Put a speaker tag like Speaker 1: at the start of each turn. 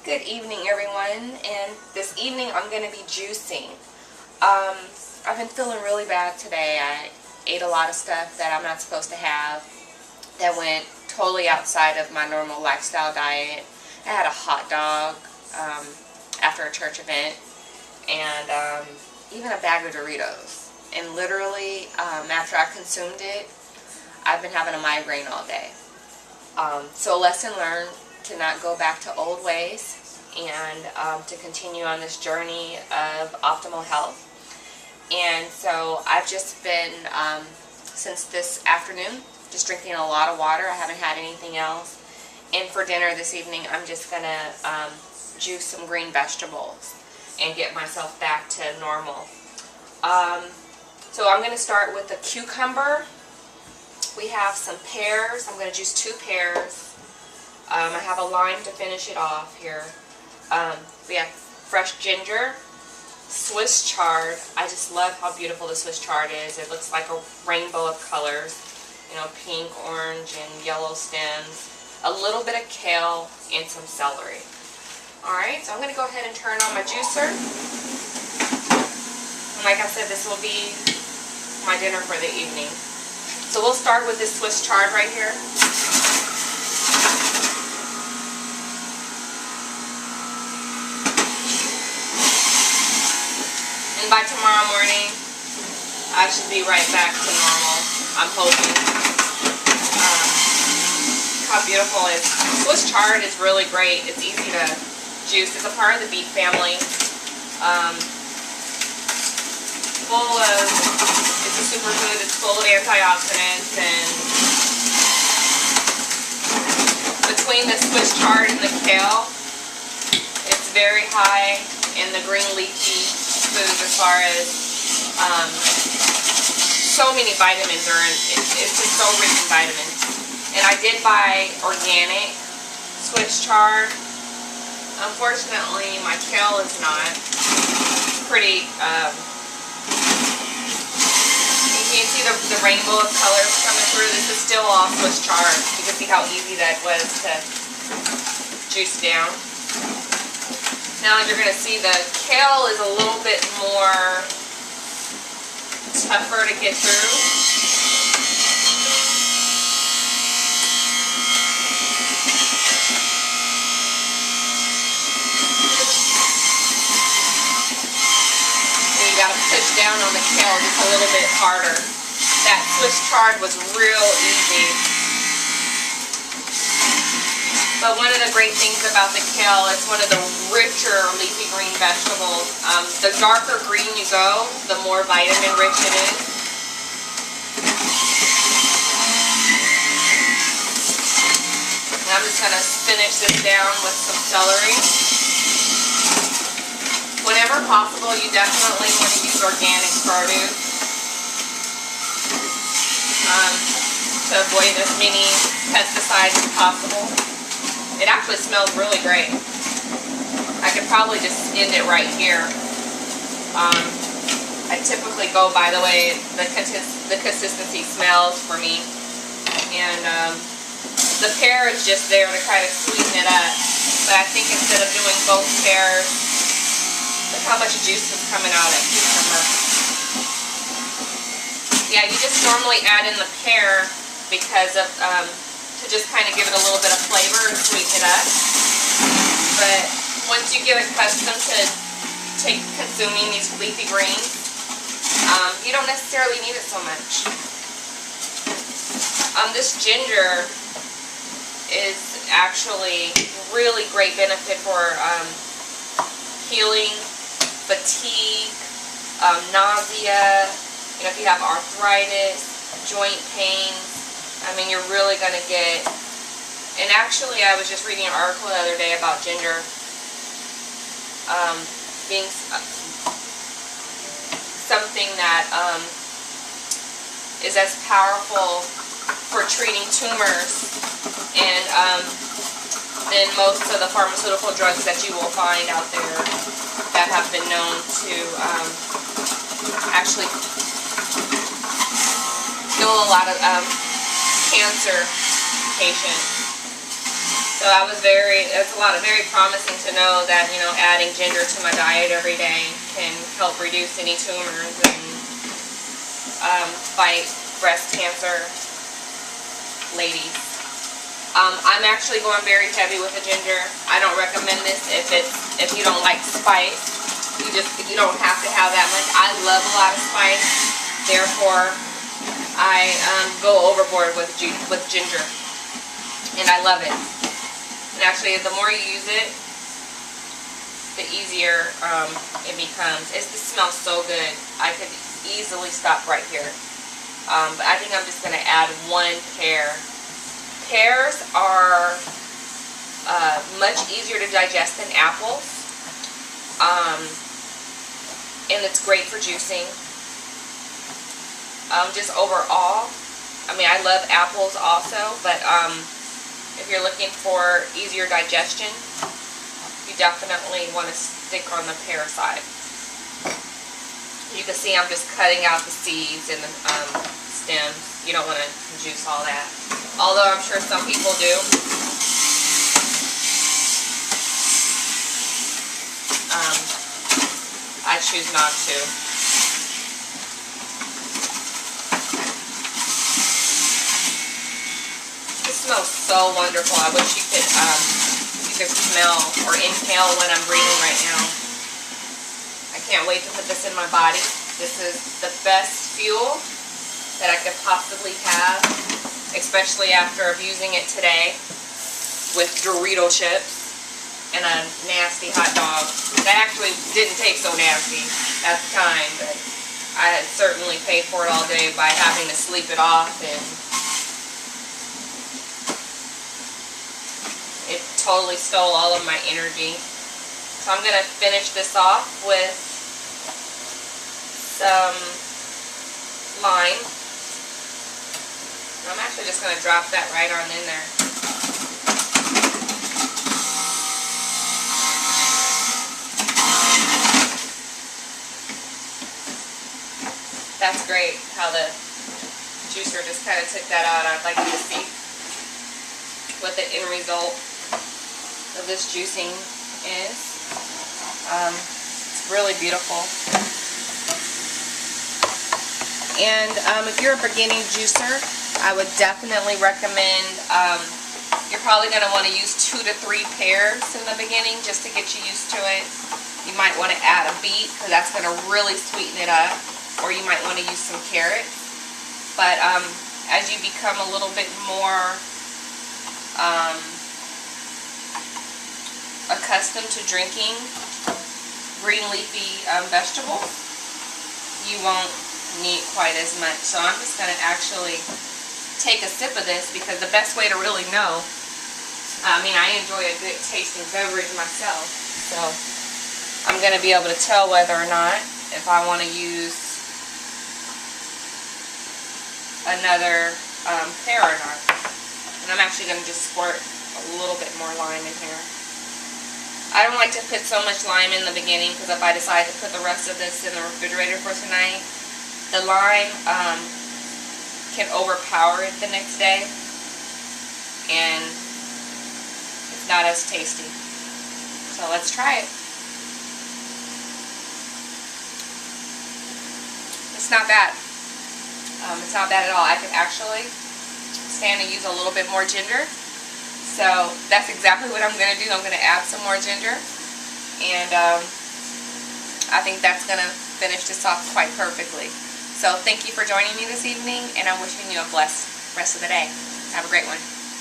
Speaker 1: Good evening, everyone, and this evening I'm going to be juicing. I've been feeling really bad today. I ate a lot of stuff that I'm not supposed to have that went totally outside of my normal lifestyle diet. I had a hot dog after a church event and even a bag of Doritos. And literally, after I consumed it, I've been having a migraine all day. So a lesson learned to not go back to old ways and to continue on this journey of optimal health. And so I've just been, since this afternoon, just drinking a lot of water. I haven't had anything else. And for dinner this evening, I'm just going to juice some green vegetables and get myself back to normal. So I'm going to start with the cucumber. We have some pears. I'm going to juice 2 pears. I have a lime to finish it off here. We have fresh ginger, Swiss chard. I just love how beautiful the Swiss chard is. It looks like a rainbow of colors. You know, pink, orange, and yellow stems. A little bit of kale and some celery. Alright, so I'm going to go ahead and turn on my juicer. And like I said, this will be my dinner for the evening. So we'll start with this Swiss chard right here. And by tomorrow morning, I should be right back to normal. I'm hoping. How beautiful it is. Swiss chard is really great. It's easy to juice. It's a part of the beet family. It's a superfood. It's full of antioxidants, and between the Swiss chard and the kale, it's very high in the green leafy foods as far as so many vitamins are in. It's just so rich in vitamins. And I did buy organic Swiss chard. Unfortunately, my kale is not. Pretty, you can see the rainbow of colors coming through. This is still all Swiss chard. You can see how easy that was to juice down. Now you're going to see the kale is a little bit more tougher to get through. Push down on the kale just a little bit harder. That Swiss chard was real easy. But one of the great things about the kale, it's one of the richer leafy green vegetables. The darker green you go, the more vitamin rich it is. And I'm just going to finish this down with some celery. Whenever possible, you definitely want to use organic produce to avoid as many pesticides as possible. It actually smells really great. I could probably just end it right here. I typically go by the way the consistency smells for me. And the pear is just there to kind of sweeten it up. But I think instead of doing both pears, look how much juice is coming out of that cucumber. Yeah, you just normally add in the pear because of to just kind of give it a little bit of flavor and sweeten it up. But once you get accustomed to consuming these leafy greens, you don't necessarily need it so much. This ginger is actually really great benefit for healing fatigue, nausea, you know, if you have arthritis, joint pains. I mean, you're really going to get, and actually I was just reading an article the other day about ginger being something that is as powerful for treating tumors and than most of the pharmaceutical drugs that you will find out there that have been known to actually kill a lot of cancer patients. So So it's very promising to know that, you know, adding ginger to my diet every day can help reduce any tumors and fight breast cancer, ladies. I'm actually going very heavy with the ginger. I don't recommend this if you don't like spice. You don't have to have that much. I love a lot of spice, therefore I go overboard with ginger, and I love it. And actually, the more you use it, the easier it becomes. It smells so good. I could easily stop right here. But I think I'm just going to add 1 pear. Pears are much easier to digest than apples. And it's great for juicing. Just overall, I mean, I love apples also, but if you're looking for easier digestion, you definitely want to stick on the pear side. You can see I'm just cutting out the seeds and the stems. You don't want to juice all that, although I'm sure some people do. I choose not to. Smells so wonderful. I wish you could smell or inhale what I'm breathing right now. I can't wait to put this in my body. This is the best fuel that I could possibly have, especially after abusing it today with Dorito chips and a nasty hot dog. That actually didn't taste so nasty at the time, but I had certainly paid for it all day by having to sleep it off, and it totally stole all of my energy. So I'm going to finish this off with some lime. I'm actually just going to drop that right on in there. That's great how the juicer just kind of took that out. I'd like you to see what the end result of this juicing is. It's really beautiful. And if you're a beginning juicer, I would definitely recommend, you're probably going to want to use 2 to 3 pears in the beginning just to get you used to it. You might want to add a beet because that's going to really sweeten it up, or you might want to use some carrots. But as you become a little bit more accustomed to drinking green leafy vegetables, you won't need quite as much. So I'm just going to actually take a sip of this, because the best way to really know, I mean, I enjoy a good tasting beverage myself, so I'm going to be able to tell whether or not if I want to use another pear or not. And I'm actually going to just squirt a little bit more lime in here. I don't like to put so much lime in the beginning, because if I decide to put the rest of this in the refrigerator for tonight, the lime can overpower it the next day, and it's not as tasty. So let's try it. It's not bad. It's not bad at all. I could actually stand and use a little bit more ginger. So that's exactly what I'm going to do. I'm going to add some more ginger, and I think that's going to finish this off quite perfectly. So thank you for joining me this evening, and I'm wishing you a blessed rest of the day. Have a great one.